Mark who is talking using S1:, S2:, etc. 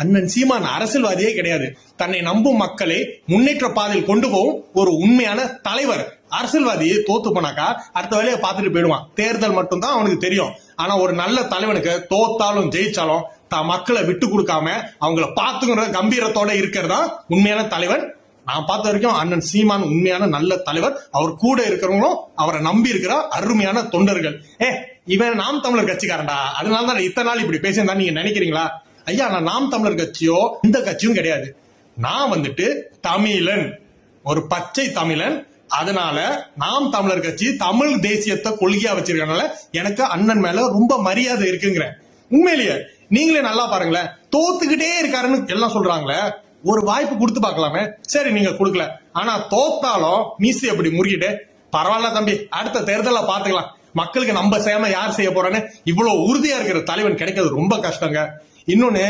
S1: அண்ணன் சீமான் அரசியல்வாதியே கிடையாது. தன்னை நம்பும் மக்களை முன்னேற்ற பாதையில் கொண்டு போகும் ஒரு உண்மையான தலைவர். அரசியல்வாதியை தோத்து போனாக்கா அடுத்த வேலையை பார்த்துட்டு போயிடுவான். தேர்தல் மட்டும்தான் அவனுக்கு தெரியும். ஆனா ஒரு நல்ல தலைவனுக்கு தோத்தாலும் ஜெயிச்சாலும் தான் மக்களை விட்டு கொடுக்காம அவங்கள பார்த்துக்கிற கம்பீரத்தோட இருக்கிறதா உண்மையான தலைவன். நான் பார்த்த வரைக்கும் அண்ணன் சீமான் உண்மையான நல்ல தலைவர். அவர் கூட இருக்கிறவங்களும் அவரை நம்பி இருக்கிற அருமையான தொண்டர்கள். இவன் நாம் தமிழர் கட்சிக்காரன்டா, அதனாலதான் இத்தனை நாள் இப்படி பேசியிருந்தா நீங்க நினைக்கிறீங்களா? ஐயா, நான் நாம் தமிழர் கட்சியோ இந்த கட்சியும் கிடையாது. நான் வந்துட்டு தமிழன், ஒரு பச்சை தமிழன். அதனால நாம் தமிழர் கட்சி தமிழ் தேசியத்தை கொள்கையா வச்சிருக்கனால எனக்கு அண்ணன் மேல ரொம்ப மரியாதை இருக்குங்கிறேன். உண்மையிலேயே நீங்களே நல்லா பாருங்களேன், தோத்துக்கிட்டே இருக்காருன்னு எல்லாம் சொல்றாங்களே, ஒரு வாய்ப்பு கொடுத்து பார்க்கலாமே. சரி, நீங்க கொடுக்கல, ஆனா தோத்தாலும் மீசி அப்படி முறுக்கிட்டு பரவாயில்ல தம்பி, அடுத்த தேர்தல பாத்துக்கலாம், மக்களுக்கு நம்ம செய்யாம யார் செய்ய போறான்னு இவ்வளவு உறுதியா இருக்கிற தலைவன் கிடைக்கிறது ரொம்ப கஷ்டங்க. இன்னொன்னு,